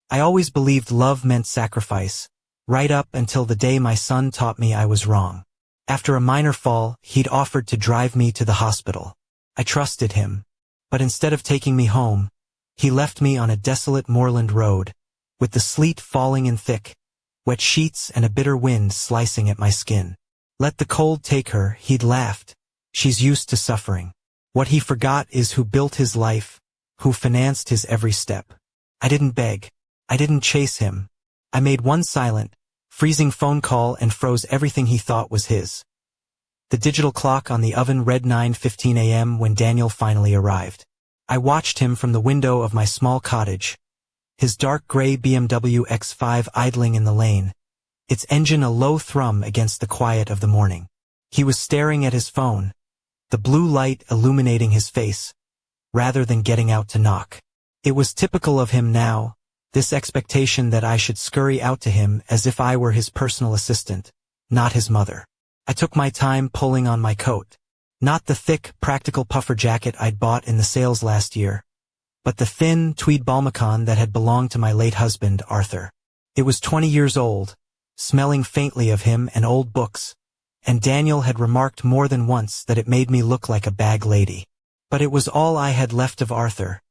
I always believed love meant sacrifice, right up until the day my son taught me I was wrong. After a minor fall, he'd offered to drive me to the hospital. I trusted him, but instead of taking me home, he left me on a desolate moorland road, with the sleet falling in thick, wet sheets and a bitter wind slicing at my skin. Let the cold take her, he'd laughed. She's used to suffering. What he forgot is who built his life, who financed his every step. I didn't beg. I didn't chase him. I made one silent, freezing phone call and froze everything he thought was his. The digital clock on the oven read 9:15 a.m. when Daniel finally arrived. I watched him from the window of my small cottage, his dark gray BMW X5 idling in the lane, its engine a low thrum against the quiet of the morning. He was staring at his phone, the blue light illuminating his face, rather than getting out to knock. It was typical of him now, this expectation that I should scurry out to him as if I were his personal assistant, not his mother. I took my time pulling on my coat. Not the thick, practical puffer jacket I'd bought in the sales last year, but the thin, tweed balmacon that had belonged to my late husband, Arthur. It was 20 years old, smelling faintly of him and old books, and Daniel had remarked more than once that it made me look like a bag lady. But it was all I had left of Arthur,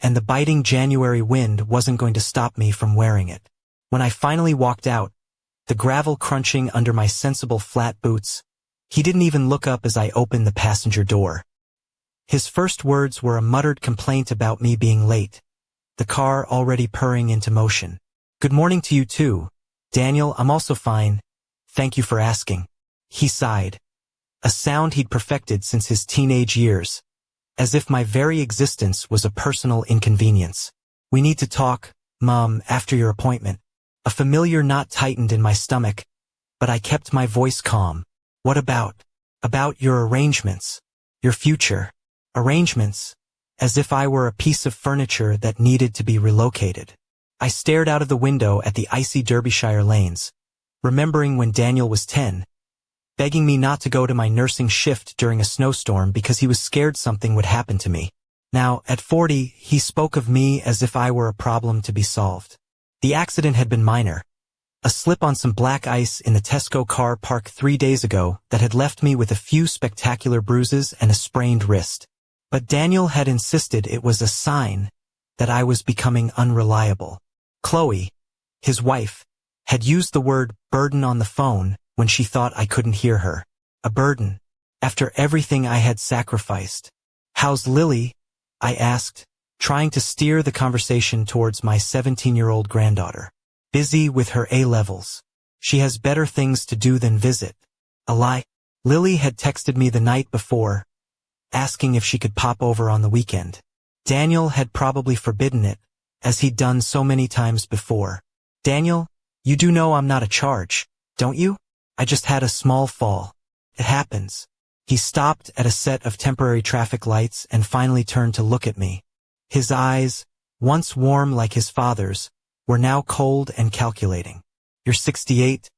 and the biting January wind wasn't going to stop me from wearing it. When I finally walked out, the gravel crunching under my sensible flat boots, he didn't even look up as I opened the passenger door. His first words were a muttered complaint about me being late, the car already purring into motion. "Good morning to you too, Daniel, I'm also fine. Thank you for asking." He sighed, a sound he'd perfected since his teenage years, as if my very existence was a personal inconvenience. "We need to talk, Mom, after your appointment." A familiar knot tightened in my stomach, but I kept my voice calm. "What about? About your arrangements. Your future." Arrangements, as if I were a piece of furniture that needed to be relocated. I stared out of the window at the icy Derbyshire lanes, remembering when Daniel was 10, begging me not to go to my nursing shift during a snowstorm because he was scared something would happen to me. Now, at 40, he spoke of me as if I were a problem to be solved. The accident had been minor, a slip on some black ice in the Tesco car park 3 days ago that had left me with a few spectacular bruises and a sprained wrist. But Daniel had insisted it was a sign that I was becoming unreliable. Chloe, his wife, had used the word burden on the phone when she thought I couldn't hear her. A burden, after everything I had sacrificed. "How's Lily?" I asked, trying to steer the conversation towards my 17-year-old granddaughter. "Busy with her A-levels. She has better things to do than visit." A lie. Lily had texted me the night before, asking if she could pop over on the weekend. Daniel had probably forbidden it, as he'd done so many times before. "Daniel, you do know I'm not a charge, don't you? I just had a small fall. It happens." He stopped at a set of temporary traffic lights and finally turned to look at me. His eyes, once warm like his father's, were now cold and calculating. "You're 68,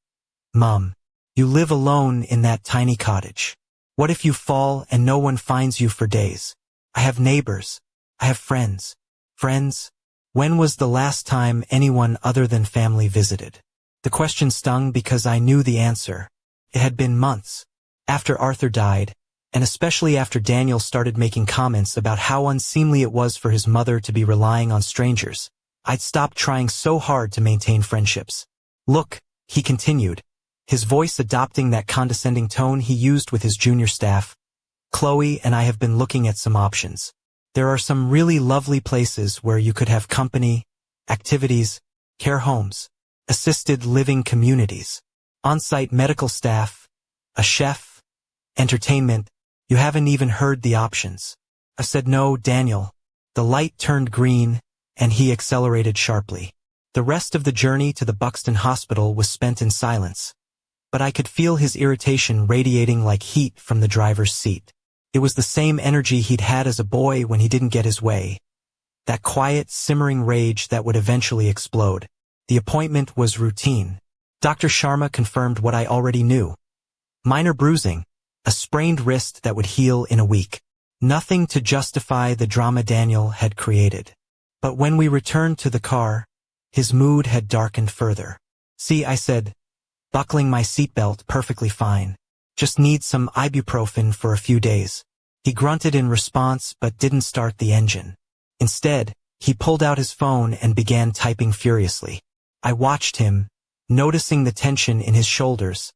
Mom. You live alone in that tiny cottage. What if you fall and no one finds you for days? I have neighbors. I have friends." Friends? When was the last time anyone other than family visited? The question stung because I knew the answer. It had been months. After Arthur died, and especially after Daniel started making comments about how unseemly it was for his mother to be relying on strangers, I'd stopped trying so hard to maintain friendships. "Look," he continued, his voice adopting that condescending tone he used with his junior staff, "Chloe and I have been looking at some options. There are some really lovely places where you could have company, activities, care homes, assisted living communities, on-site medical staff, a chef, entertainment. You haven't even heard the options." I said, "No, Daniel." The light turned green, and he accelerated sharply. The rest of the journey to the Buxton Hospital was spent in silence, but I could feel his irritation radiating like heat from the driver's seat. It was the same energy he'd had as a boy when he didn't get his way, that quiet, simmering rage that would eventually explode. The appointment was routine. Dr. Sharma confirmed what I already knew. Minor bruising, a sprained wrist that would heal in a week. Nothing to justify the drama Daniel had created. But when we returned to the car, His mood had darkened further. "See," I said, buckling my seatbelt perfectly fine. "Just need some ibuprofen for a few days." He grunted in response but didn't start the engine. Instead, he pulled out his phone and began typing furiously. I watched him, noticing the tension in his shoulders,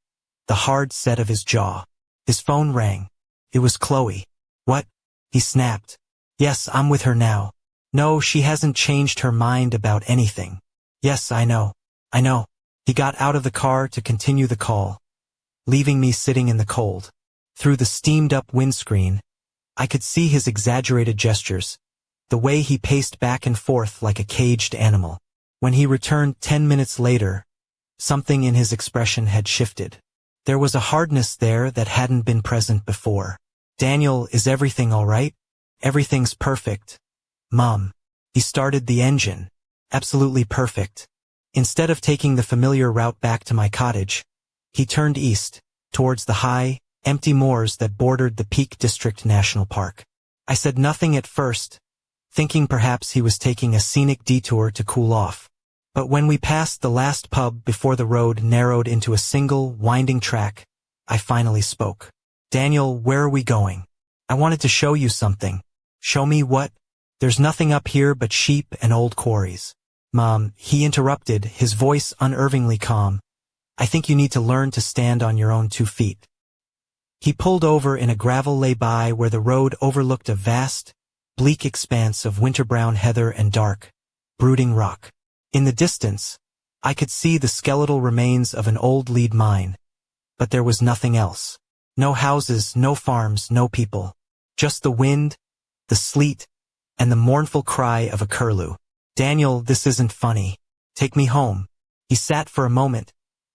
the hard set of his jaw. His phone rang. It was Chloe. "What?" he snapped. "Yes, I'm with her now." "No, she hasn't changed her mind about anything." "Yes, I know. I know." He got out of the car to continue the call, leaving me sitting in the cold. Through the steamed-up windscreen, I could see his exaggerated gestures, the way he paced back and forth like a caged animal. When he returned 10 minutes later, something in his expression had shifted. There was a hardness there that hadn't been present before. "Daniel, is everything all right?" "Everything's perfect, Mom." He started the engine. "Absolutely perfect." Instead of taking the familiar route back to my cottage, he turned east, towards the high, empty moors that bordered the Peak District National Park. I said nothing at first, thinking perhaps he was taking a scenic detour to cool off. But when we passed the last pub before the road narrowed into a single, winding track, I finally spoke. "Daniel, where are we going? I wanted to show you something." "Show me what?" "There's nothing up here but sheep and old quarries." "Mom," he interrupted, his voice unnervingly calm, "I think you need to learn to stand on your own 2 feet. He pulled over in a gravel lay-by where the road overlooked a vast, bleak expanse of winter-brown heather and dark, brooding rock. In the distance, I could see the skeletal remains of an old lead mine, but there was nothing else. No houses, no farms, no people. Just the wind, the sleet, and the mournful cry of a curlew. "Daniel, this isn't funny. Take me home." He sat for a moment,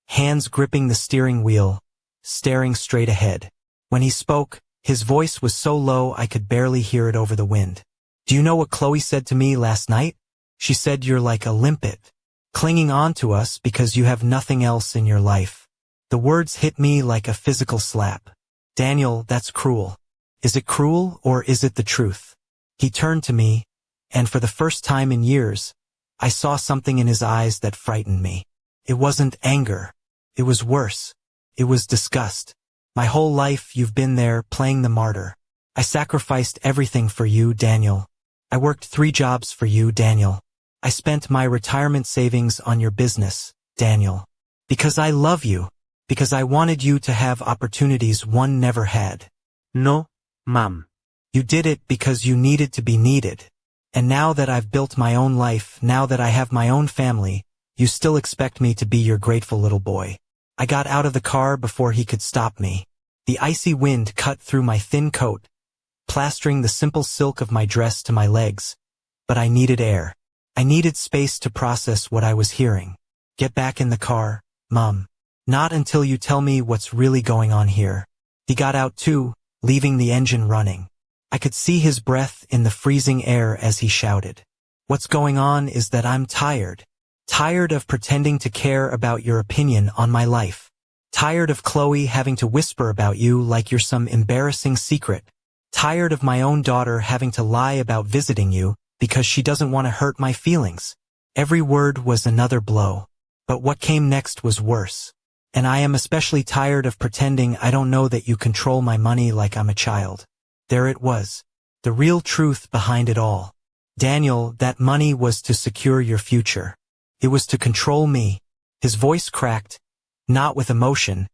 hands gripping the steering wheel, staring straight ahead. When he spoke, his voice was so low I could barely hear it over the wind. "Do you know what Chloe said to me last night? She said you're like a limpet, clinging on to us because you have nothing else in your life." The words hit me like a physical slap. "Daniel, that's cruel." "Is it cruel or is it the truth?" He turned to me, and for the first time in years, I saw something in his eyes that frightened me. It wasn't anger. It was worse. It was disgust. "My whole life you've been there, playing the martyr. I sacrificed everything for you, Daniel. I worked 3 jobs for you, Daniel. I spent my retirement savings on your business, Daniel. Because I love you. Because I wanted you to have opportunities one never had." "No, Mom." "You did it because you needed to be needed. And now that I've built my own life, now that I have my own family, you still expect me to be your grateful little boy." I got out of the car before he could stop me. The icy wind cut through my thin coat, plastering the simple silk of my dress to my legs. But I needed air. I needed space to process what I was hearing. "Get back in the car, Mom. Not until you tell me what's really going on here." He got out too, leaving the engine running. I could see his breath in the freezing air as he shouted. "What's going on is that I'm tired. Tired of pretending to care about your opinion on my life. Tired of Chloe having to whisper about you like you're some embarrassing secret. Tired of my own daughter having to lie about visiting you because she doesn't want to hurt my feelings." Every word was another blow. But what came next was worse. "And I am especially tired of pretending I don't know that you control my money like I'm a child." There it was. The real truth behind it all. "Daniel, that money was to secure your future. It was to control me." His voice cracked, not with emotion,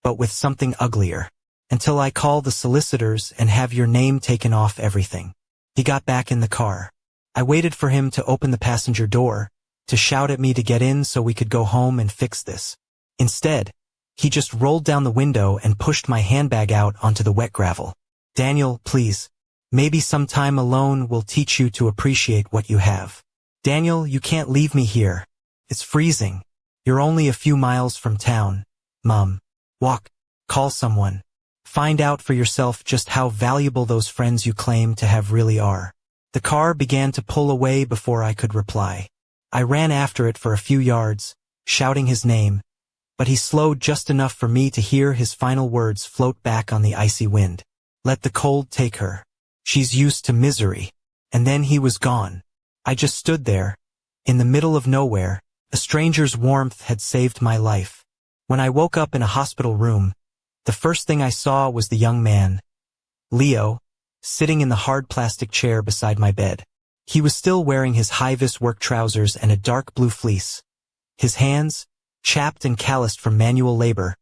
but with something uglier. "Until I call the solicitors and have your name taken off everything." He got back in the car. I waited for him to open the passenger door, to shout at me to get in so we could go home and fix this. Instead, he just rolled down the window and pushed my handbag out onto the wet gravel. "Daniel, please. Maybe some time alone will teach you to appreciate what you have. Daniel, you can't leave me here. It's freezing. You're only a few miles from town. Mom. Walk. Call someone. Find out for yourself just how valuable those friends you claim to have really are." The car began to pull away before I could reply. I ran after it for a few yards, shouting his name, but he slowed just enough for me to hear his final words float back on the icy wind. "Let the cold take her. She's used to misery." And then he was gone. I just stood there, In the middle of nowhere, a stranger's warmth had saved my life. When I woke up in a hospital room, the first thing I saw was the young man, Leo, sitting in the hard plastic chair beside my bed. He was still wearing his high-vis work trousers and a dark blue fleece. His hands, chapped and calloused from manual labor,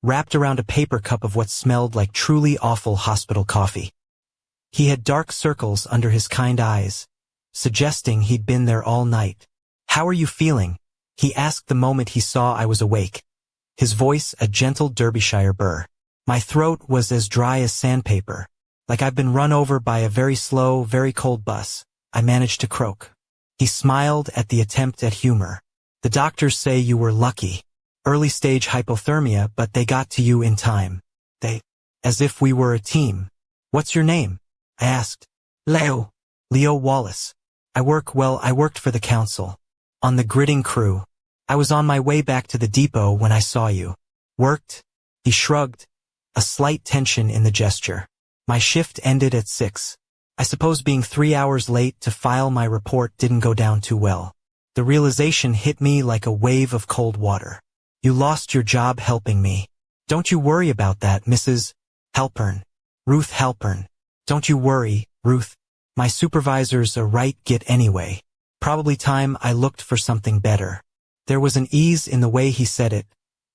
wrapped around a paper cup of what smelled like truly awful hospital coffee. He had dark circles under his kind eyes, suggesting he'd been there all night. "How are you feeling?" he asked the moment he saw I was awake. His voice a gentle Derbyshire burr. My throat was as dry as sandpaper. Like I've been run over by a very slow, very cold bus, I managed to croak. He smiled at the attempt at humor. "The doctors say you were lucky. Early stage hypothermia, but they got to you in time. As if we were a team." "What's your name?" I asked. Leo. "Leo Wallace. I worked for the council. On the gridding crew. I was on my way back to the depot when I saw you." "Worked?" He shrugged, a slight tension in the gesture. "My shift ended at 6. I suppose being 3 hours late to file my report didn't go down too well. The realization hit me like a wave of cold water. You lost your job helping me. Don't you worry about that, Mrs. Halpern. Ruth Halpern. Don't you worry, Ruth. My supervisor's a right git anyway. Probably time I looked for something better." There was an ease in the way he said it,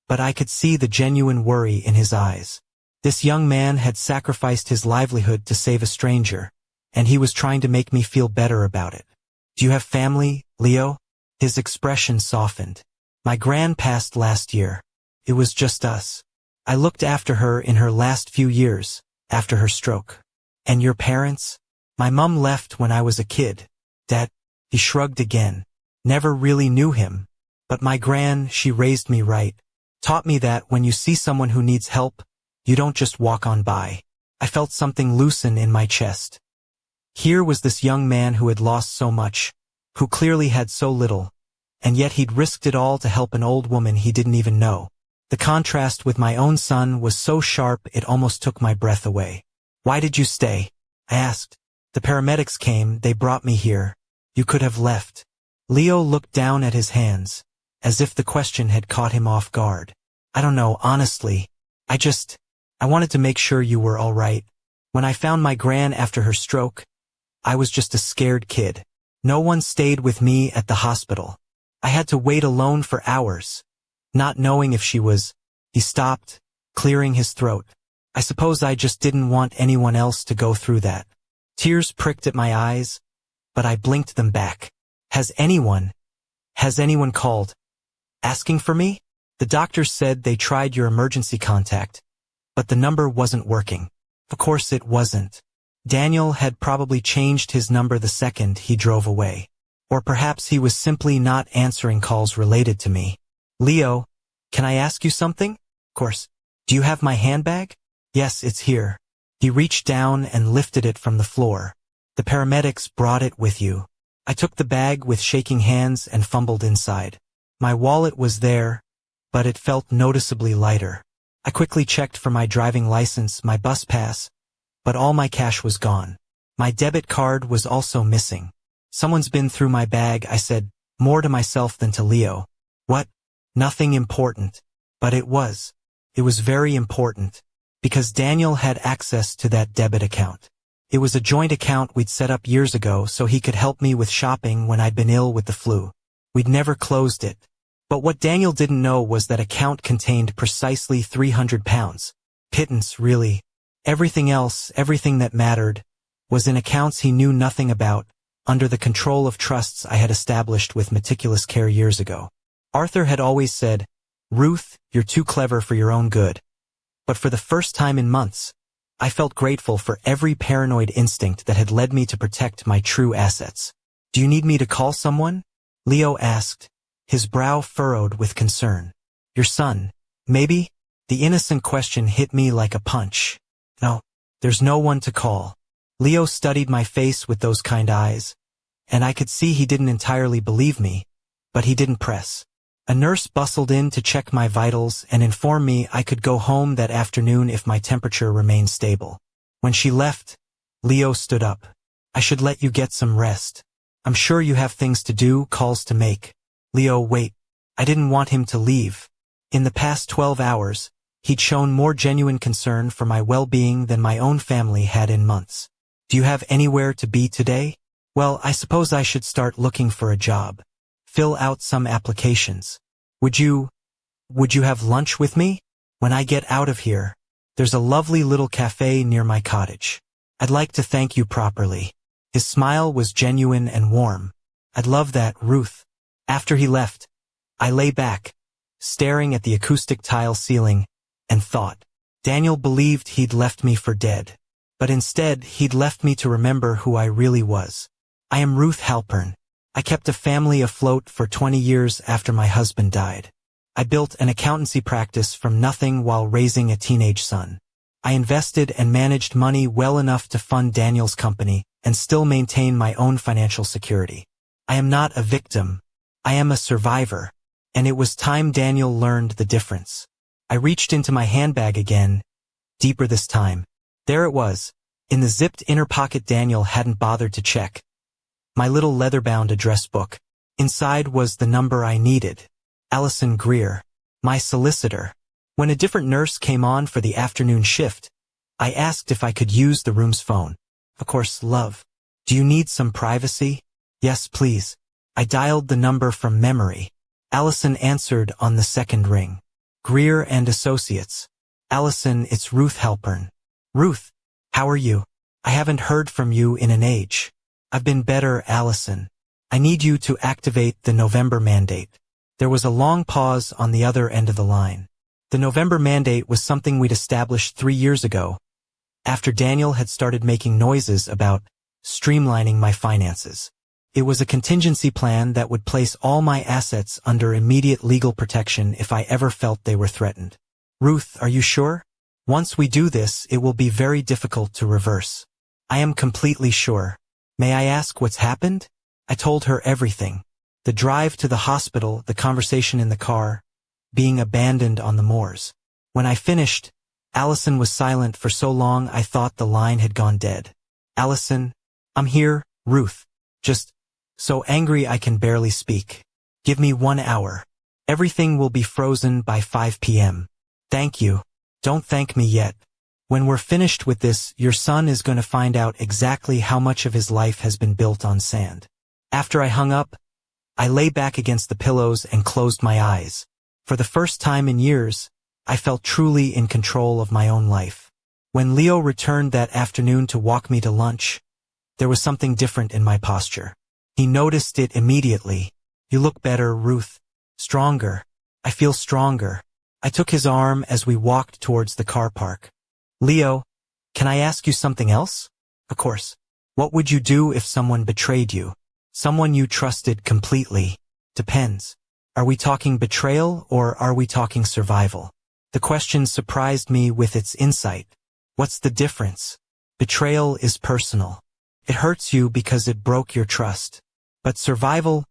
but I could see the genuine worry in his eyes. This young man had sacrificed his livelihood to save a stranger, and he was trying to make me feel better about it. "Do you have family, Leo?" His expression softened. "My gran passed last year. It was just us. I looked after her in her last few years, after her stroke." "And your parents?" "My mum left when I was a kid. Dad," he shrugged again, "never really knew him. But my gran, she raised me right. Taught me that when you see someone who needs help, you don't just walk on by." I felt something loosen in my chest. Here was this young man who had lost so much, who clearly had so little, and yet he'd risked it all to help an old woman he didn't even know. The contrast with my own son was so sharp it almost took my breath away. "Why did you stay?" I asked. "The paramedics came, they brought me here. You could have left." Leo looked down at his hands, as if the question had caught him off guard. "I don't know, honestly. I wanted to make sure you were all right. When I found my gran after her stroke, I was just a scared kid. No one stayed with me at the hospital. I had to wait alone for hours, not knowing if she was—" He stopped, clearing his throat. "I suppose I just didn't want anyone else to go through that." Tears pricked at my eyes, but I blinked them back. Has anyone called? Asking for me? The doctors said they tried your emergency contact, but the number wasn't working." Of course it wasn't. Daniel had probably changed his number the second he drove away. Or perhaps he was simply not answering calls related to me. "Leo, can I ask you something?" "Of course. Do you have my handbag?" "Yes, it's here." He reached down and lifted it from the floor. "The paramedics brought it with you." I took the bag with shaking hands and fumbled inside. My wallet was there, but it felt noticeably lighter. I quickly checked for my driving license, my bus pass, but all my cash was gone. My debit card was also missing. "Someone's been through my bag," I said, more to myself than to Leo. "What?" "Nothing important." But it was. It was very important, because Daniel had access to that debit account. It was a joint account we'd set up years ago so he could help me with shopping when I'd been ill with the flu. We'd never closed it. But what Daniel didn't know was that account contained precisely £300. Pittance, really. Everything else, everything that mattered, was in accounts he knew nothing about, under the control of trusts I had established with meticulous care years ago. Arthur had always said, "Ruth, you're too clever for your own good." But for the first time in months, I felt grateful for every paranoid instinct that had led me to protect my true assets. "Do you need me to call someone?" Leo asked, his brow furrowed with concern. "Your son, maybe?" The innocent question hit me like a punch. "No, there's no one to call." Leo studied my face with those kind eyes, and I could see he didn't entirely believe me, but he didn't press. A nurse bustled in to check my vitals and inform me I could go home that afternoon if my temperature remained stable. When she left, Leo stood up. "I should let you get some rest." I'm sure you have things to do, calls to make. Leo, wait. I didn't want him to leave. In the past 12 hours, he'd shown more genuine concern for my well-being than my own family had in months. Do you have anywhere to be today? Well, I suppose I should start looking for a job. Fill out some applications. Would you have lunch with me? When I get out of here, there's a lovely little cafe near my cottage. I'd like to thank you properly. His smile was genuine and warm. I'd love that, Ruth. After he left, I lay back, staring at the acoustic tile ceiling, and thought. Daniel believed he'd left me for dead. But instead, he'd left me to remember who I really was. I am Ruth Halpern. I kept a family afloat for 20 years after my husband died. I built an accountancy practice from nothing while raising a teenage son. I invested and managed money well enough to fund Daniel's company and still maintain my own financial security. I am not a victim. I am a survivor. And it was time Daniel learned the difference. I reached into my handbag again, deeper this time. There it was, in the zipped inner pocket Daniel hadn't bothered to check. My little leather-bound address book. Inside was the number I needed. Allison Greer, my solicitor. When a different nurse came on for the afternoon shift, I asked if I could use the room's phone. Of course, love. Do you need some privacy? Yes, please. I dialed the number from memory. Allison answered on the second ring. Greer and Associates. Allison, it's Ruth Halpern. Ruth, how are you? I haven't heard from you in an age. I've been better, Allison. I need you to activate the November mandate. There was a long pause on the other end of the line. The November mandate was something we'd established 3 years ago, after Daniel had started making noises about streamlining my finances. It was a contingency plan that would place all my assets under immediate legal protection if I ever felt they were threatened. Ruth, are you sure? Once we do this, it will be very difficult to reverse. I am completely sure. May I ask what's happened? I told her everything. The drive to the hospital, the conversation in the car, being abandoned on the moors. When I finished, Allison was silent for so long I thought the line had gone dead. Allison, I'm here, Ruth. Just so angry I can barely speak. Give me 1 hour. Everything will be frozen by 5 p.m. Thank you. Don't thank me yet. When we're finished with this, your son is going to find out exactly how much of his life has been built on sand. After I hung up, I lay back against the pillows and closed my eyes. For the first time in years, I felt truly in control of my own life. When Leo returned that afternoon to walk me to lunch, there was something different in my posture. He noticed it immediately. You look better, Ruth. Stronger. I feel stronger. I took his arm as we walked towards the car park. Leo, can I ask you something else? Of course. What would you do if someone betrayed you? Someone you trusted completely. Depends. Are we talking betrayal or are we talking survival? The question surprised me with its insight. What's the difference? Betrayal is personal. It hurts you because it broke your trust. But survival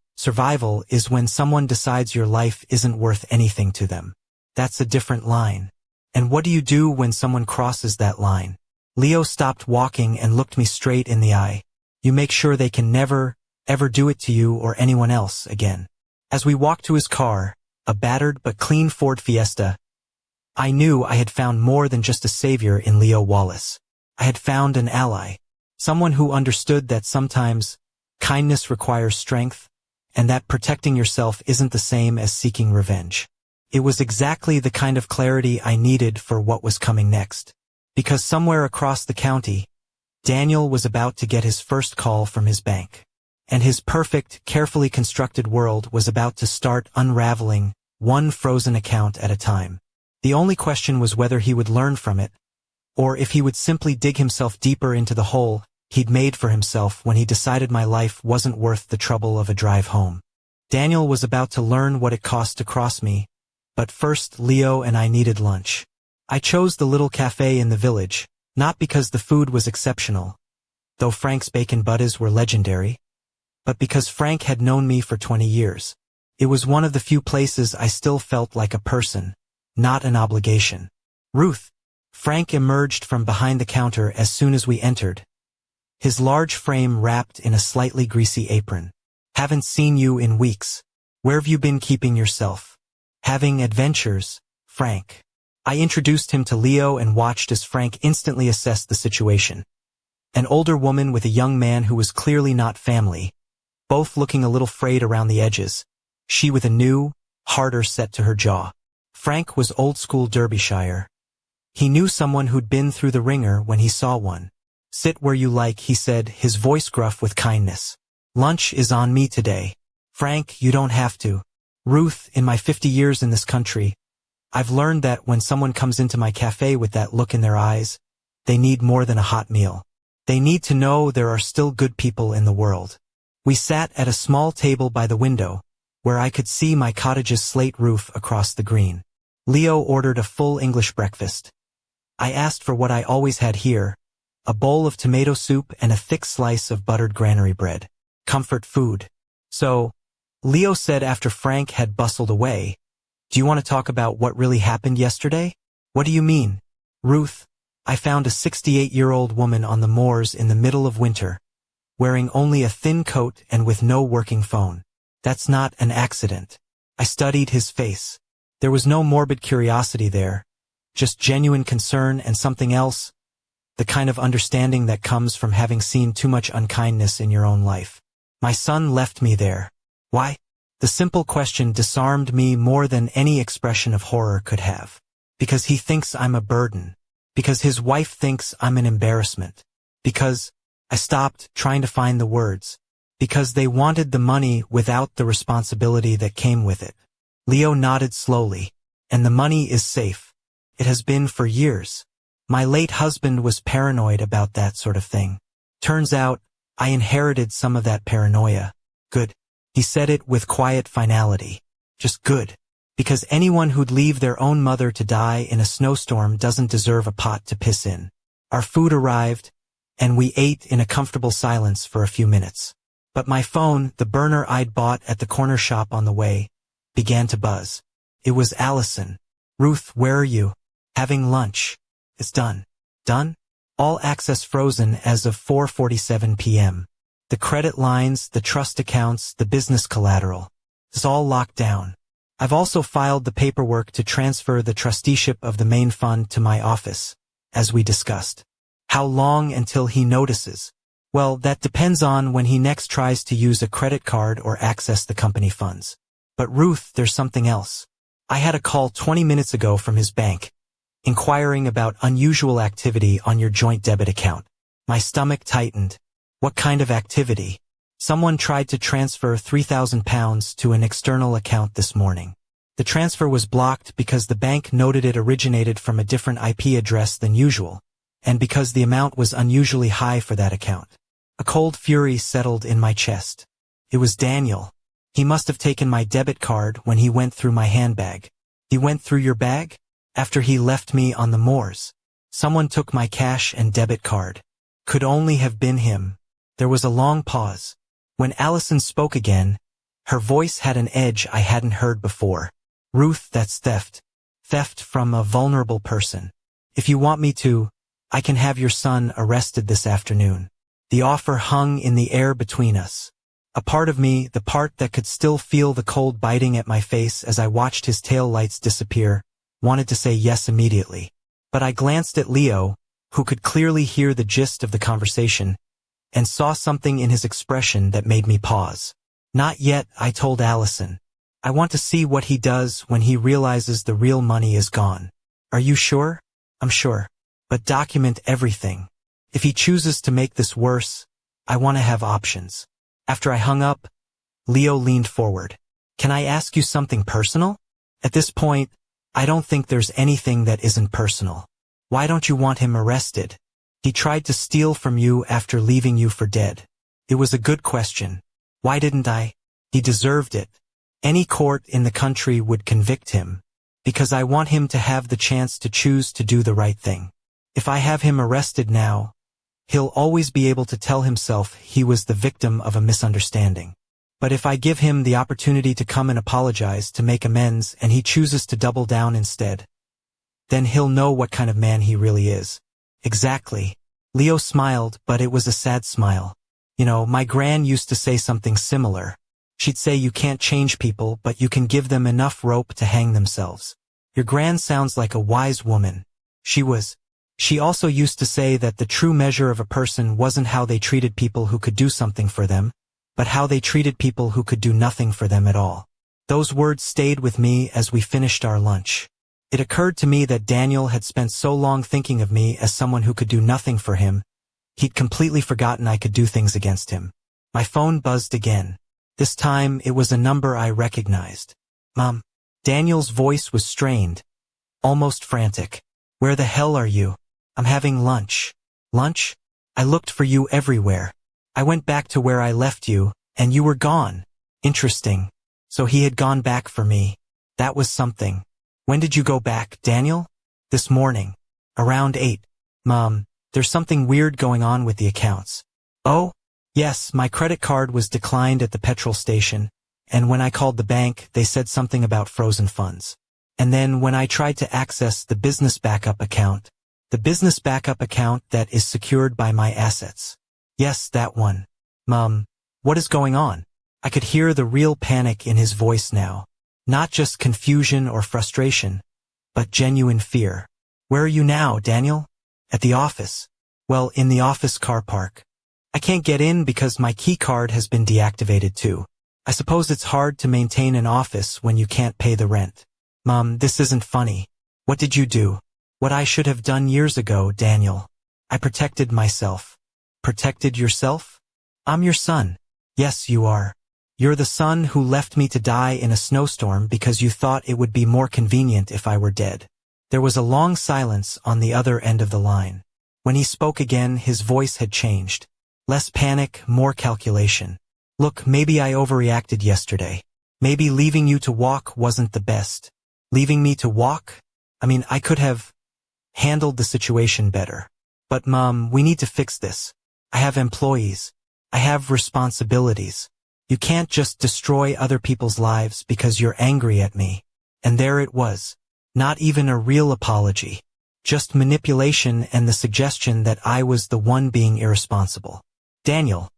is when someone decides your life isn't worth anything to them. That's a different line. And what do you do when someone crosses that line? Leo stopped walking and looked me straight in the eye. You make sure they can never, ever do it to you or anyone else again. As we walked to his car, a battered but clean Ford Fiesta, I knew I had found more than just a savior in Leo Wallace. I had found an ally. Someone who understood that sometimes kindness requires strength, and that protecting yourself isn't the same as seeking revenge. It was exactly the kind of clarity I needed for what was coming next. Because somewhere across the county, Daniel was about to get his first call from his bank. And his perfect, carefully constructed world was about to start unraveling, one frozen account at a time. The only question was whether he would learn from it, or if he would simply dig himself deeper into the hole he'd made for himself when he decided my life wasn't worth the trouble of a drive home. Daniel was about to learn what it cost to cross me, but first Leo and I needed lunch. I chose the little cafe in the village, not because the food was exceptional, though Frank's bacon buddies were legendary, but because Frank had known me for 20 years. It was one of the few places I still felt like a person, not an obligation. Ruth. Frank emerged from behind the counter as soon as we entered, his large frame wrapped in a slightly greasy apron. Haven't seen you in weeks. Where've you been keeping yourself? Having adventures, Frank. I introduced him to Leo and watched as Frank instantly assessed the situation. An older woman with a young man who was clearly not family, both looking a little frayed around the edges, she with a new, harder set to her jaw. Frank was old-school Derbyshire. He knew someone who'd been through the ringer when he saw one. Sit where you like, he said, his voice gruff with kindness. Lunch is on me today. Frank, you don't have to. Ruth, in my 50 years in this country, I've learned that when someone comes into my cafe with that look in their eyes, they need more than a hot meal. They need to know there are still good people in the world. We sat at a small table by the window, where I could see my cottage's slate roof across the green. Leo ordered a full English breakfast. I asked for what I always had here, a bowl of tomato soup and a thick slice of buttered granary bread. Comfort food. So, Leo said after Frank had bustled away, do you want to talk about what really happened yesterday? What do you mean? Ruth, I found a 68-year-old woman on the moors in the middle of winter, wearing only a thin coat and with no working phone. That's not an accident. I studied his face. There was no morbid curiosity there, just genuine concern and something else, the kind of understanding that comes from having seen too much unkindness in your own life. My son left me there. Why? The simple question disarmed me more than any expression of horror could have. Because he thinks I'm a burden. Because his wife thinks I'm an embarrassment. Because I stopped trying to find the words. Because they wanted the money without the responsibility that came with it. Leo nodded slowly. And the money is safe. It has been for years. My late husband was paranoid about that sort of thing. Turns out, I inherited some of that paranoia. Good. He said it with quiet finality. Just good. Because anyone who'd leave their own mother to die in a snowstorm doesn't deserve a pot to piss in. Our food arrived, and we ate in a comfortable silence for a few minutes. But my phone, the burner I'd bought at the corner shop on the way, began to buzz. It was Allison. Ruth, where are you? Having lunch. It's done. Done? All access frozen as of 4:47 p.m. The credit lines, the trust accounts, the business collateral. It's all locked down. I've also filed the paperwork to transfer the trusteeship of the main fund to my office, as we discussed. How long until he notices? Well, that depends on when he next tries to use a credit card or access the company funds. But Ruth, there's something else. I had a call 20 minutes ago from his bank, inquiring about unusual activity on your joint debit account. My stomach tightened. What kind of activity? Someone tried to transfer £3,000 to an external account this morning. The transfer was blocked because the bank noted it originated from a different IP address than usual, and because the amount was unusually high for that account. A cold fury settled in my chest. It was Daniel. He must have taken my debit card when he went through my handbag. He went through your bag? After he left me on the moors. Someone took my cash and debit card. Could only have been him. There was a long pause. When Allison spoke again, her voice had an edge I hadn't heard before. Ruth, that's theft. Theft from a vulnerable person. If you want me to, I can have your son arrested this afternoon. The offer hung in the air between us. A part of me, the part that could still feel the cold biting at my face as I watched his tail lights disappear, wanted to say yes immediately. But I glanced at Leo, who could clearly hear the gist of the conversation, and saw something in his expression that made me pause. Not yet, I told Allison. I want to see what he does when he realizes the real money is gone. Are you sure? I'm sure. But document everything. If he chooses to make this worse, I want to have options. After I hung up, Leo leaned forward. Can I ask you something personal? At this point, I don't think there's anything that isn't personal. Why don't you want him arrested? He tried to steal from you after leaving you for dead. It was a good question. Why didn't I? He deserved it. Any court in the country would convict him. Because I want him to have the chance to choose to do the right thing. If I have him arrested now, he'll always be able to tell himself he was the victim of a misunderstanding. But if I give him the opportunity to come and apologize, to make amends, and he chooses to double down instead, then he'll know what kind of man he really is. Exactly. Leo smiled, but it was a sad smile. You know, my gran used to say something similar. She'd say you can't change people, but you can give them enough rope to hang themselves. Your gran sounds like a wise woman. She also used to say that the true measure of a person wasn't how they treated people who could do something for them, but how they treated people who could do nothing for them at all. Those words stayed with me as we finished our lunch. It occurred to me that Daniel had spent so long thinking of me as someone who could do nothing for him, he'd completely forgotten I could do things against him. My phone buzzed again. This time it was a number I recognized. Mom. Daniel's voice was strained, almost frantic. Where the hell are you? I'm having lunch. Lunch? I looked for you everywhere. I went back to where I left you, and you were gone. Interesting. So he had gone back for me. That was something. When did you go back, Daniel? This morning. Around 8. Mom, there's something weird going on with the accounts. Oh? Yes, my credit card was declined at the petrol station, and when I called the bank, they said something about frozen funds. And then when I tried to access the business backup account that is secured by my assets. Yes, that one. Mom, what is going on? I could hear the real panic in his voice now. Not just confusion or frustration, but genuine fear. Where are you now, Daniel? At the office. Well, in the office car park. I can't get in because my key card has been deactivated too. I suppose it's hard to maintain an office when you can't pay the rent. Mom, this isn't funny. What did you do? What I should have done years ago, Daniel. I protected myself. Protected yourself? I'm your son. Yes, you are. You're the son who left me to die in a snowstorm because you thought it would be more convenient if I were dead. There was a long silence on the other end of the line. When he spoke again, his voice had changed. Less panic, more calculation. Look, maybe I overreacted yesterday. Maybe leaving you to walk wasn't the best. Leaving me to walk? I could have handled the situation better. But Mom, we need to fix this. I have employees. I have responsibilities. You can't just destroy other people's lives because you're angry at me. And there it was. Not even a real apology. Just manipulation and the suggestion that I was the one being irresponsible. Daniel,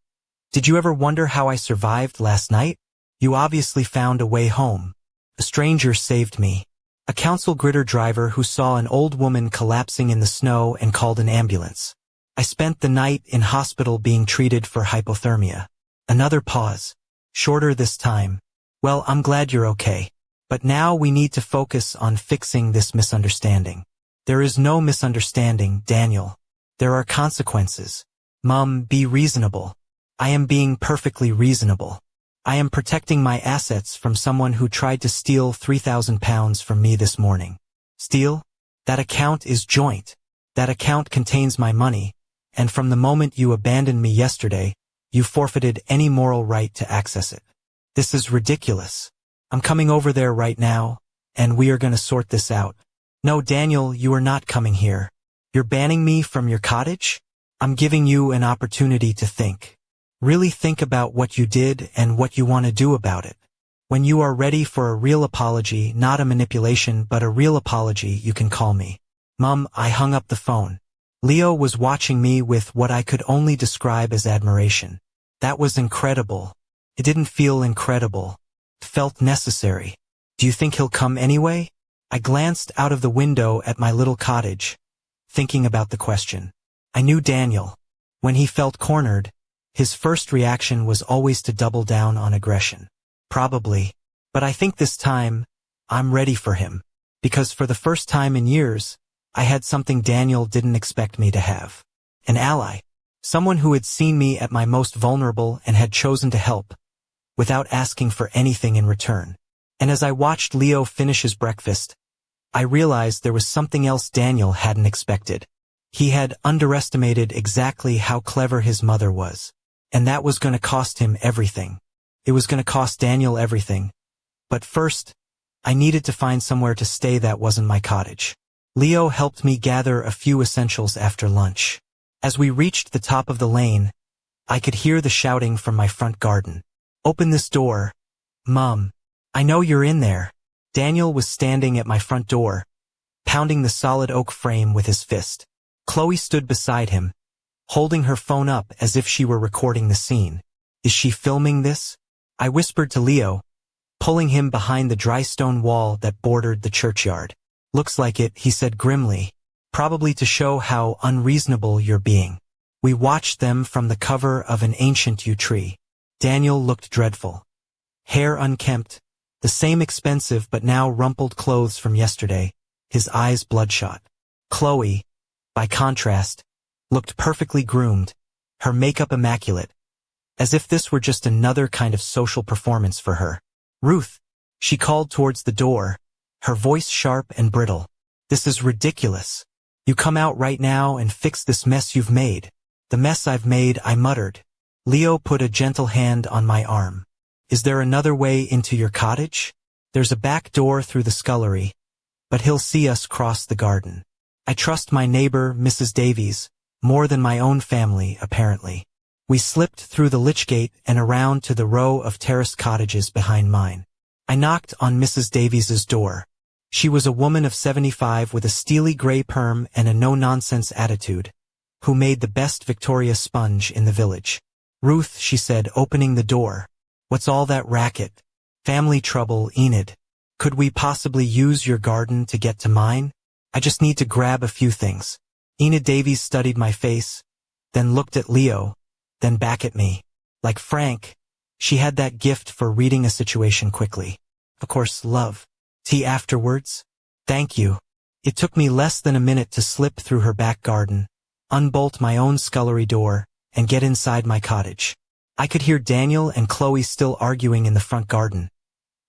did you ever wonder how I survived last night? You obviously found a way home. A stranger saved me. A council gritter driver who saw an old woman collapsing in the snow and called an ambulance. I spent the night in hospital being treated for hypothermia. Another pause. Shorter this time. Well, I'm glad you're okay. But now we need to focus on fixing this misunderstanding. There is no misunderstanding, Daniel. There are consequences. Mom, be reasonable. I am being perfectly reasonable. I am protecting my assets from someone who tried to steal £3,000 from me this morning. Steal? That account is joint. That account contains my money, and from the moment you abandoned me yesterday, you forfeited any moral right to access it. This is ridiculous. I'm coming over there right now, and we are going to sort this out. No, Daniel, you are not coming here. You're banning me from your cottage? I'm giving you an opportunity to think. Really think about what you did and what you want to do about it. When you are ready for a real apology, not a manipulation but a real apology, you can call me. Mom, I hung up the phone. Leo was watching me with what I could only describe as admiration. That was incredible. It didn't feel incredible. It felt necessary. Do you think he'll come anyway? I glanced out of the window at my little cottage, thinking about the question. I knew Daniel. When he felt cornered, his first reaction was always to double down on aggression. Probably. But I think this time, I'm ready for him. Because for the first time in years, I had something Daniel didn't expect me to have. An ally. Someone who had seen me at my most vulnerable and had chosen to help, without asking for anything in return. And as I watched Leo finish his breakfast, I realized there was something else Daniel hadn't expected. He had underestimated exactly how clever his mother was. And that was going to cost him everything. It was going to cost Daniel everything. But first, I needed to find somewhere to stay that wasn't my cottage. Leo helped me gather a few essentials after lunch. As we reached the top of the lane, I could hear the shouting from my front garden. Open this door. Mom, I know you're in there. Daniel was standing at my front door, pounding the solid oak frame with his fist. Chloe stood beside him, holding her phone up as if she were recording the scene. Is she filming this? I whispered to Leo, pulling him behind the dry stone wall that bordered the churchyard. Looks like it, he said grimly, probably to show how unreasonable you're being. We watched them from the cover of an ancient yew tree. Daniel looked dreadful. Hair unkempt, the same expensive but now rumpled clothes from yesterday, his eyes bloodshot. Chloe, by contrast, looked perfectly groomed, her makeup immaculate, as if this were just another kind of social performance for her. Ruth, she called towards the door, her voice sharp and brittle. This is ridiculous. You come out right now and fix this mess you've made. The mess I've made, I muttered. Leo put a gentle hand on my arm. Is there another way into your cottage? There's a back door through the scullery, but he'll see us cross the garden. I trust my neighbor, Mrs. Davies, more than my own family, apparently. We slipped through the lich gate and around to the row of terraced cottages behind mine. I knocked on Mrs. Davies's door. She was a woman of 75 with a steely gray perm and a no-nonsense attitude, who made the best Victoria sponge in the village. Ruth, she said, opening the door. What's all that racket? Family trouble, Enid. Could we possibly use your garden to get to mine? I just need to grab a few things. Enid Davies studied my face, then looked at Leo, then back at me. Like Frank, she had that gift for reading a situation quickly. Of course, love. Tea afterwards? Thank you. It took me less than a minute to slip through her back garden, unbolt my own scullery door, and get inside my cottage. I could hear Daniel and Chloe still arguing in the front garden,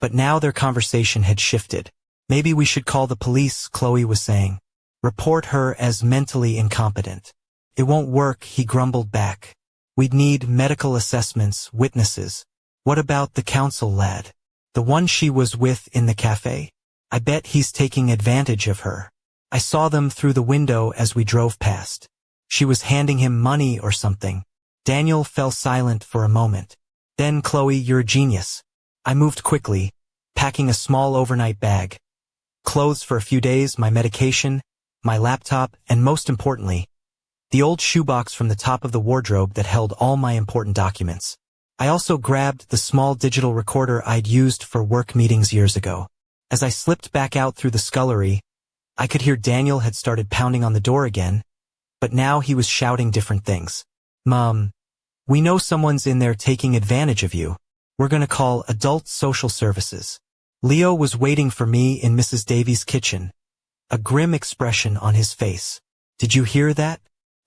but now their conversation had shifted. Maybe we should call the police, Chloe was saying. Report her as mentally incompetent. It won't work, he grumbled back. We'd need medical assessments, witnesses. What about the council lad? The one she was with in the cafe? I bet he's taking advantage of her. I saw them through the window as we drove past. She was handing him money or something. Daniel fell silent for a moment. Then, Chloe, you're a genius. I moved quickly, packing a small overnight bag. Clothes for a few days, my medication, my laptop, and most importantly, the old shoebox from the top of the wardrobe that held all my important documents. I also grabbed the small digital recorder I'd used for work meetings years ago. As I slipped back out through the scullery, I could hear Daniel had started pounding on the door again, but now he was shouting different things. Mom, we know someone's in there taking advantage of you. We're gonna call Adult Social Services. Leo was waiting for me in Mrs. Davies' kitchen, a grim expression on his face. Did you hear that?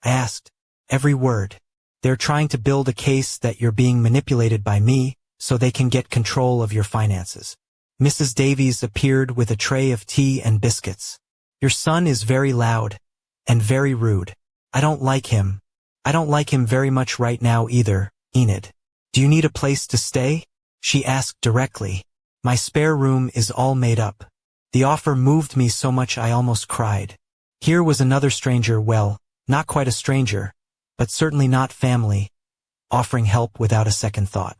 I asked. Every word. They're trying to build a case that you're being manipulated by me so they can get control of your finances. Mrs. Davies appeared with a tray of tea and biscuits. Your son is very loud and very rude. I don't like him. I don't like him very much right now either, Enid. Do you need a place to stay? She asked directly. My spare room is all made up. The offer moved me so much I almost cried. Here was another stranger, well, not quite a stranger, but certainly not family, offering help without a second thought.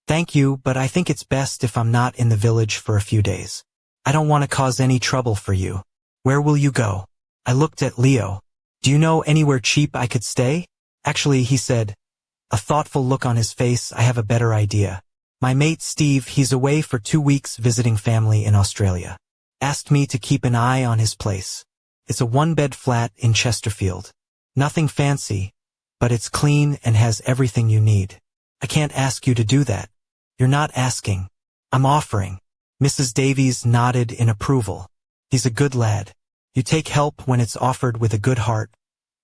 Thank you, but I think it's best if I'm not in the village for a few days. I don't want to cause any trouble for you. Where will you go? I looked at Leo. Do you know anywhere cheap I could stay? Actually, he said, a thoughtful look on his face. I have a better idea. My mate Steve, he's away for 2 weeks visiting family in Australia. Asked me to keep an eye on his place. It's a one-bed flat in Chesterfield. Nothing fancy, but it's clean and has everything you need. I can't ask you to do that. You're not asking. I'm offering. Mrs. Davies nodded in approval. He's a good lad. You take help when it's offered with a good heart.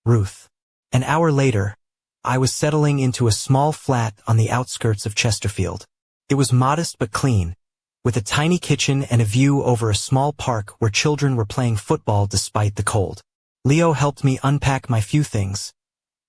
Ruth. An hour later, I was settling into a small flat on the outskirts of Chesterfield. It was modest but clean, with a tiny kitchen and a view over a small park where children were playing football despite the cold. Leo helped me unpack my few things,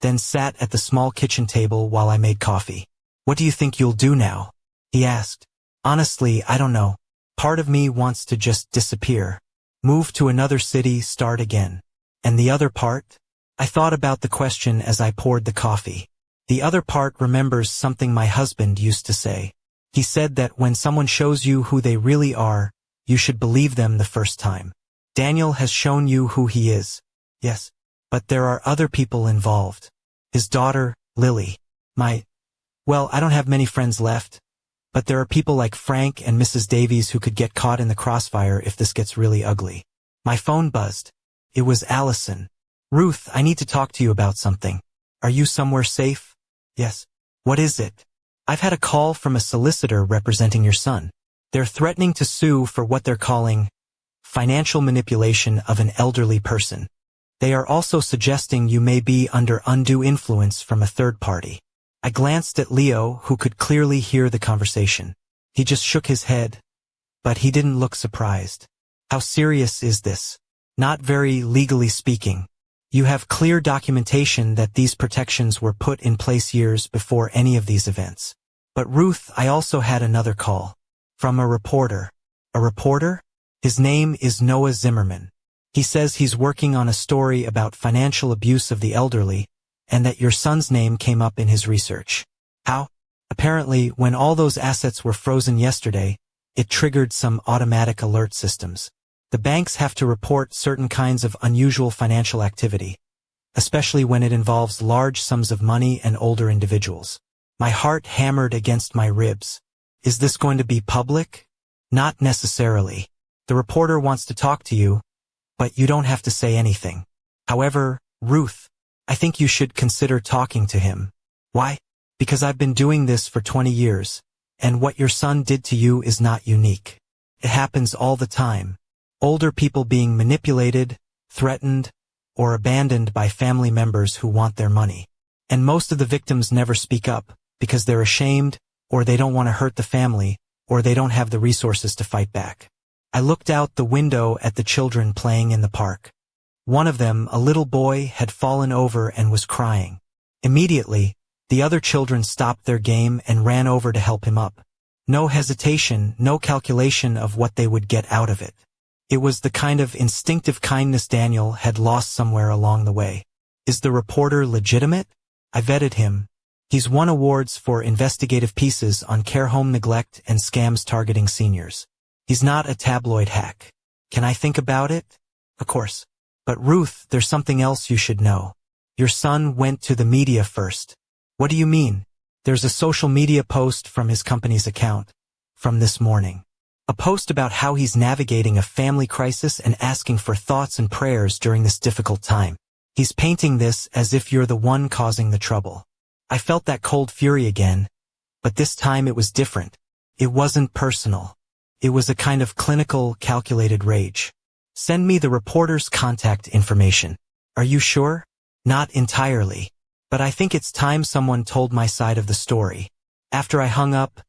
then sat at the small kitchen table while I made coffee. What do you think you'll do now? He asked. Honestly, I don't know. Part of me wants to just disappear. Move to another city, start again. And the other part? I thought about the question as I poured the coffee. The other part remembers something my husband used to say. He said that when someone shows you who they really are, you should believe them the first time. Daniel has shown you who he is. Yes, but there are other people involved. His daughter, Lily. Well, I don't have many friends left, but there are people like Frank and Mrs. Davies who could get caught in the crossfire if this gets really ugly. My phone buzzed. It was Allison. Ruth, I need to talk to you about something. Are you somewhere safe? Yes. What is it? I've had a call from a solicitor representing your son. They're threatening to sue for what they're calling financial manipulation of an elderly person. They are also suggesting you may be under undue influence from a third party. I glanced at Leo, who could clearly hear the conversation. He just shook his head, but he didn't look surprised. How serious is this? Not very, legally speaking. You have clear documentation that these protections were put in place years before any of these events. But Ruth, I also had another call. From a reporter. A reporter? His name is Noah Zimmerman. He says he's working on a story about financial abuse of the elderly, and that your son's name came up in his research. How? Apparently, when all those assets were frozen yesterday, it triggered some automatic alert systems. The banks have to report certain kinds of unusual financial activity, especially when it involves large sums of money and older individuals. My heart hammered against my ribs. Is this going to be public? Not necessarily. The reporter wants to talk to you, but you don't have to say anything. However, Ruth, I think you should consider talking to him. Why? Because I've been doing this for 20 years, and what your son did to you is not unique. It happens all the time. Older people being manipulated, threatened, or abandoned by family members who want their money. And most of the victims never speak up, because they're ashamed, or they don't want to hurt the family, or they don't have the resources to fight back. I looked out the window at the children playing in the park. One of them, a little boy, had fallen over and was crying. Immediately, the other children stopped their game and ran over to help him up. No hesitation, no calculation of what they would get out of it. It was the kind of instinctive kindness Daniel had lost somewhere along the way. Is the reporter legitimate? I vetted him. He's won awards for investigative pieces on care home neglect and scams targeting seniors. He's not a tabloid hack. Can I think about it? Of course. But Ruth, there's something else you should know. Your son went to the media first. What do you mean? There's a social media post from his company's account, from this morning. A post about how he's navigating a family crisis and asking for thoughts and prayers during this difficult time. He's painting this as if you're the one causing the trouble. I felt that cold fury again, but this time it was different. It wasn't personal. It was a kind of clinical, calculated rage. Send me the reporter's contact information. Are you sure? Not entirely. But I think it's time someone told my side of the story. After I hung up,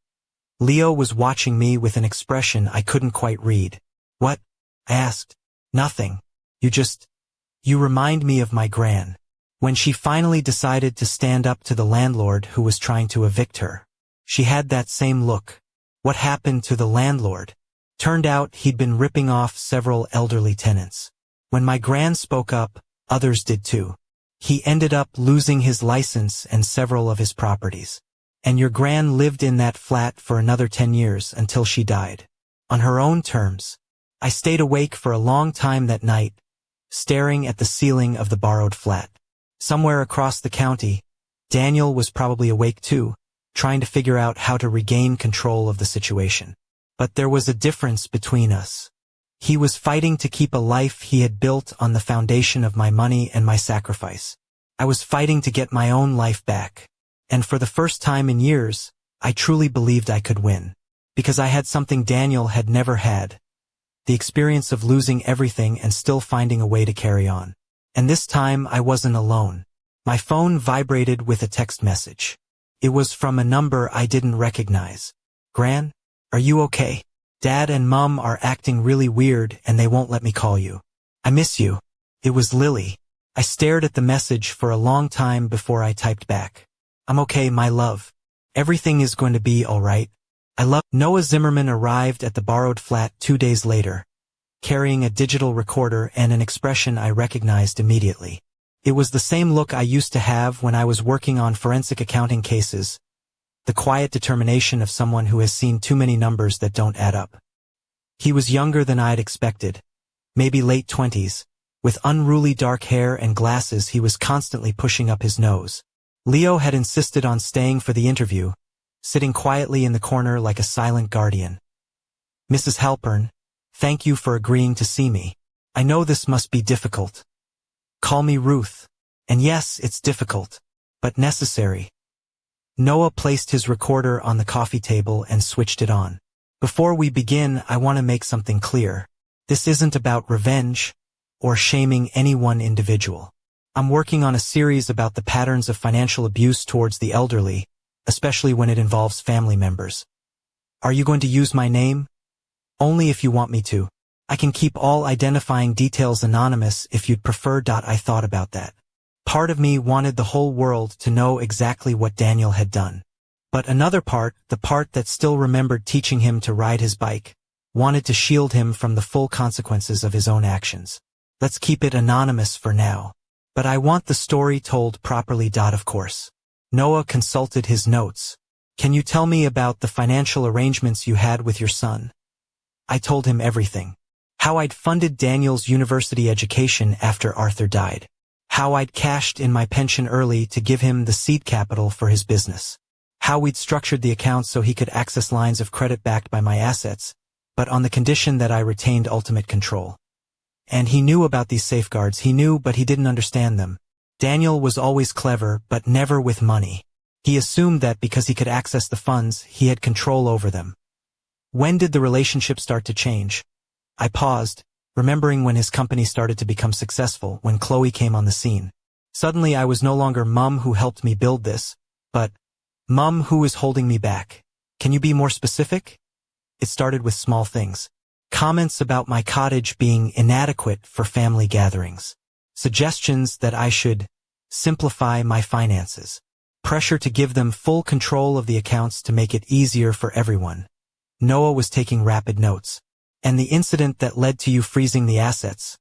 Leo was watching me with an expression I couldn't quite read. What? I asked. Nothing. You remind me of my gran. When she finally decided to stand up to the landlord who was trying to evict her. She had that same look. What happened to the landlord? Turned out he'd been ripping off several elderly tenants. When my gran spoke up, others did too. He ended up losing his license and several of his properties. And your gran lived in that flat for another 10 years until she died. On her own terms. I stayed awake for a long time that night, staring at the ceiling of the borrowed flat. Somewhere across the county, Daniel was probably awake too, trying to figure out how to regain control of the situation. But there was a difference between us. He was fighting to keep a life he had built on the foundation of my money and my sacrifice. I was fighting to get my own life back. And for the first time in years, I truly believed I could win. Because I had something Daniel had never had. The experience of losing everything and still finding a way to carry on. And this time I wasn't alone. My phone vibrated with a text message. It was from a number I didn't recognize. Gran, are you okay? Dad and Mom are acting really weird and they won't let me call you. I miss you. It was Lily. I stared at the message for a long time before I typed back. I'm okay, my love. Everything is going to be all right. Noah Zimmerman arrived at the borrowed flat 2 days later, carrying a digital recorder and an expression I recognized immediately. It was the same look I used to have when I was working on forensic accounting cases, the quiet determination of someone who has seen too many numbers that don't add up. He was younger than I'd expected, maybe late 20s. With unruly dark hair and glasses he was constantly pushing up his nose. Leo had insisted on staying for the interview, sitting quietly in the corner like a silent guardian. Mrs. Halpern, thank you for agreeing to see me. I know this must be difficult. Call me Ruth. And yes, it's difficult, but necessary. Noah placed his recorder on the coffee table and switched it on. Before we begin, I want to make something clear. This isn't about revenge or shaming any one individual. I'm working on a series about the patterns of financial abuse towards the elderly, especially when it involves family members. Are you going to use my name? Only if you want me to. I can keep all identifying details anonymous if you'd prefer. I thought about that. Part of me wanted the whole world to know exactly what Daniel had done. But another part, the part that still remembered teaching him to ride his bike, wanted to shield him from the full consequences of his own actions. Let's keep it anonymous for now. But I want the story told properly. Of course. Noah consulted his notes. Can you tell me about the financial arrangements you had with your son? I told him everything. How I'd funded Daniel's university education after Arthur died. How I'd cashed in my pension early to give him the seed capital for his business. How we'd structured the accounts so he could access lines of credit backed by my assets, but on the condition that I retained ultimate control. And he knew about these safeguards. He knew, but he didn't understand them. Daniel was always clever, but never with money. He assumed that because he could access the funds, he had control over them. When did the relationship start to change? I paused, remembering when his company started to become successful, when Chloe came on the scene. Suddenly I was no longer Mum who helped me build this, but Mum who is holding me back. Can you be more specific? It started with small things. Comments about my cottage being inadequate for family gatherings. Suggestions that I should simplify my finances. Pressure to give them full control of the accounts to make it easier for everyone. Noah was taking rapid notes. And the incident that led to you freezing the assets.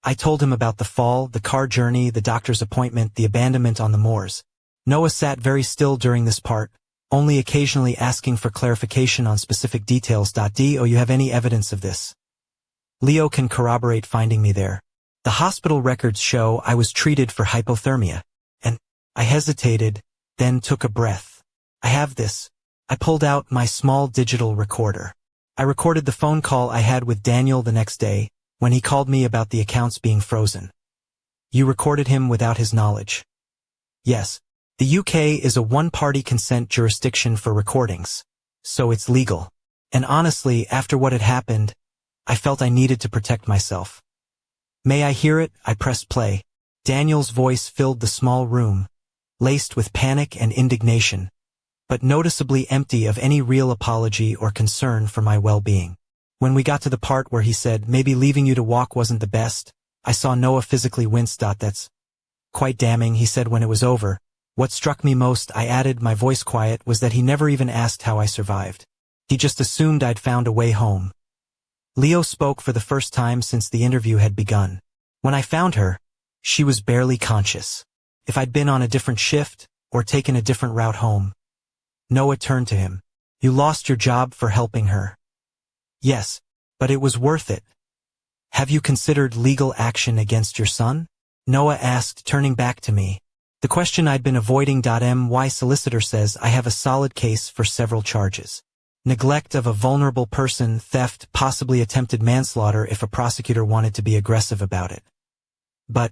I told him about the fall, the car journey, the doctor's appointment, the abandonment on the moors. Noah sat very still during this part, only occasionally asking for clarification on specific details. Do you have any evidence of this? Leo can corroborate finding me there. The hospital records show I was treated for hypothermia. And I hesitated, then took a breath. I have this. I pulled out my small digital recorder. I recorded the phone call I had with Daniel the next day, when he called me about the accounts being frozen. You recorded him without his knowledge? Yes. The UK is a one-party consent jurisdiction for recordings, so it's legal. And honestly, after what had happened, I felt I needed to protect myself. May I hear it? I pressed play. Daniel's voice filled the small room, laced with panic and indignation, but noticeably empty of any real apology or concern for my well-being. When we got to the part where he said, maybe leaving you to walk wasn't the best, I saw Noah physically wince. That's quite damning, he said when it was over. What struck me most, I added, my voice quiet, was that he never even asked how I survived. He just assumed I'd found a way home. Leo spoke for the first time since the interview had begun. When I found her, she was barely conscious. If I'd been on a different shift, or taken a different route home. Noah turned to him. You lost your job for helping her. Yes, but it was worth it. Have you considered legal action against your son? Noah asked, turning back to me. The question I'd been avoiding. My solicitor says I have a solid case for several charges. Neglect of a vulnerable person, theft, possibly attempted manslaughter if a prosecutor wanted to be aggressive about it. But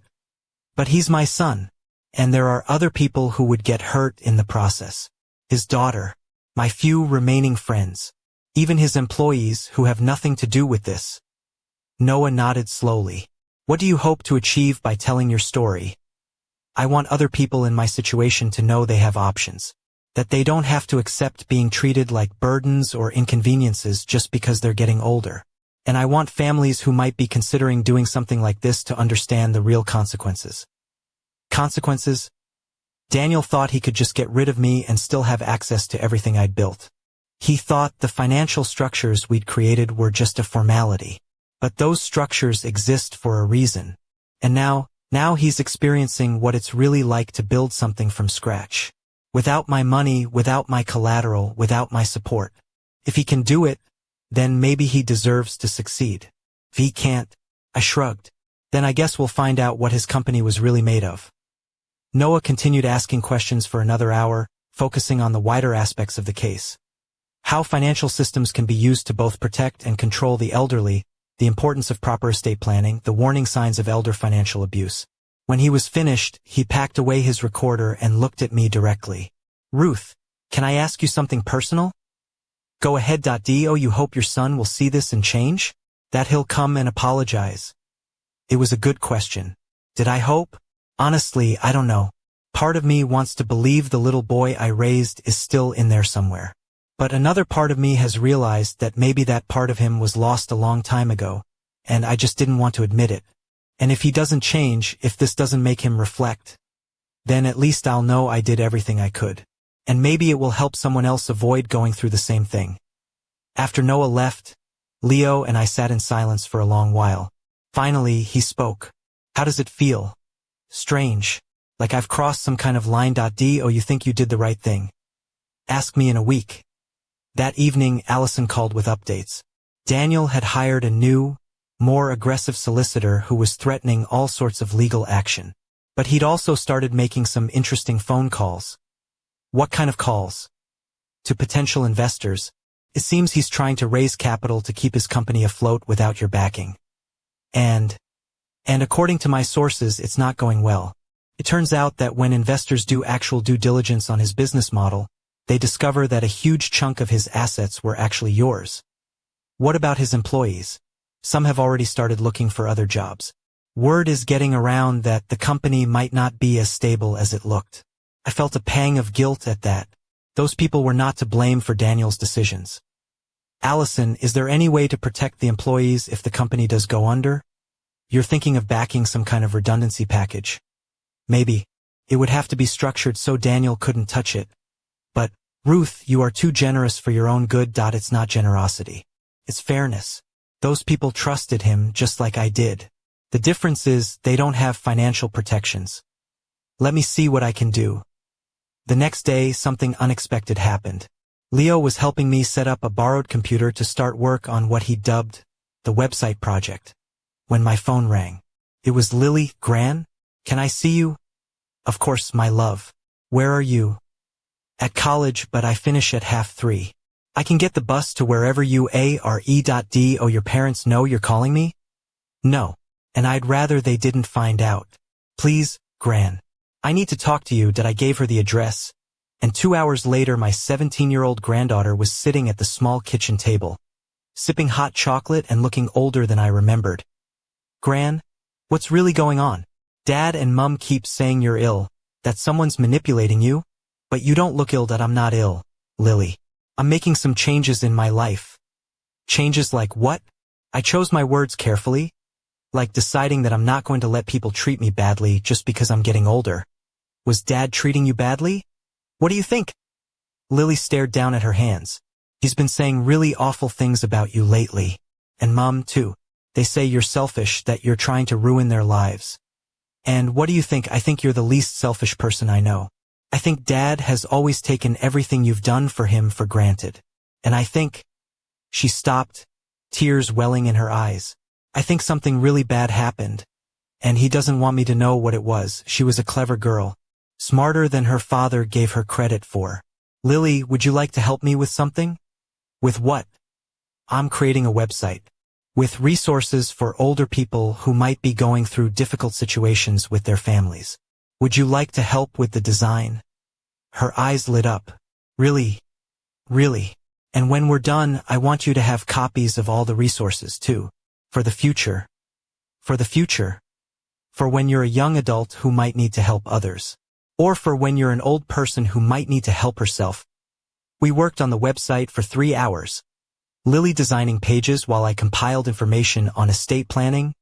he's my son, and there are other people who would get hurt in the process. His daughter, my few remaining friends, even his employees who have nothing to do with this. Noah nodded slowly. What do you hope to achieve by telling your story? I want other people in my situation to know they have options, that they don't have to accept being treated like burdens or inconveniences just because they're getting older. And I want families who might be considering doing something like this to understand the real consequences. Consequences? Daniel thought he could just get rid of me and still have access to everything I'd built. He thought the financial structures we'd created were just a formality. But those structures exist for a reason. And now he's experiencing what it's really like to build something from scratch. Without my money, without my collateral, without my support. If he can do it, then maybe he deserves to succeed. If he can't, I shrugged. Then I guess we'll find out what his company was really made of. Noah continued asking questions for another hour, focusing on the wider aspects of the case. How financial systems can be used to both protect and control the elderly, the importance of proper estate planning, the warning signs of elder financial abuse. When he was finished, he packed away his recorder and looked at me directly. Ruth, can I ask you something personal? Go ahead. Do you hope your son will see this and change? That he'll come and apologize? It was a good question. Did I hope? Honestly, I don't know. Part of me wants to believe the little boy I raised is still in there somewhere. But another part of me has realized that maybe that part of him was lost a long time ago, and I just didn't want to admit it. And if he doesn't change, if this doesn't make him reflect, then at least I'll know I did everything I could. And maybe it will help someone else avoid going through the same thing. After Noah left, Leo and I sat in silence for a long while. Finally, he spoke. How does it feel? Strange. Like I've crossed some kind of line. Do you think you did the right thing? Ask me in a week. That evening, Allison called with updates. Daniel had hired a new, more aggressive solicitor who was threatening all sorts of legal action. But he'd also started making some interesting phone calls. What kind of calls? To potential investors. It seems he's trying to raise capital to keep his company afloat without your backing. And according to my sources, it's not going well. It turns out that when investors do actual due diligence on his business model, they discover that a huge chunk of his assets were actually yours. What about his employees? Some have already started looking for other jobs. Word is getting around that the company might not be as stable as it looked. I felt a pang of guilt at that. Those people were not to blame for Daniel's decisions. Allison, is there any way to protect the employees if the company does go under? You're thinking of backing some kind of redundancy package. Maybe. It would have to be structured so Daniel couldn't touch it. But, Ruth, you are too generous for your own good. It's not generosity. It's fairness. Those people trusted him just like I did. The difference is they don't have financial protections. Let me see what I can do. The next day, something unexpected happened. Leo was helping me set up a borrowed computer to start work on what he dubbed the website project. When my phone rang. It was Lily. Gran? Can I see you? Of course, my love. Where are you? At college, but I finish at 3:30. I can get the bus to wherever you are. Do your parents know you're calling me? No. And I'd rather they didn't find out. Please, Gran. I need to talk to you. I gave her the address. And 2 hours later, my 17-year-old granddaughter was sitting at the small kitchen table, sipping hot chocolate and looking older than I remembered. Gran, what's really going on? Dad and Mum keep saying you're ill, that someone's manipulating you. But you don't look ill. I'm not ill, Lily. I'm making some changes in my life. Changes like what? I chose my words carefully. Like deciding that I'm not going to let people treat me badly just because I'm getting older. Was Dad treating you badly? What do you think? Lily stared down at her hands. He's been saying really awful things about you lately. And Mom, too. They say you're selfish, that you're trying to ruin their lives. And what do you think? I think you're the least selfish person I know. I think Dad has always taken everything you've done for him for granted. And I think... She stopped, tears welling in her eyes. I think something really bad happened. And he doesn't want me to know what it was. She was a clever girl. Smarter than her father gave her credit for. Lily, would you like to help me with something? With what? I'm creating a website. With resources for older people who might be going through difficult situations with their families. Would you like to help with the design? Her eyes lit up. Really? Really? And when we're done, I want you to have copies of all the resources, too. For the future. For the future. For when you're a young adult who might need to help others. Or for when you're an old person who might need to help herself. We worked on the website for 3 hours. Lily designing pages while I compiled information on estate planning,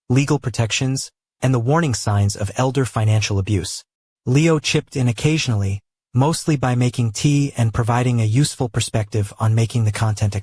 legal protections, and the warning signs of elder financial abuse. Leo chipped in occasionally, mostly by making tea and providing a useful perspective on making the content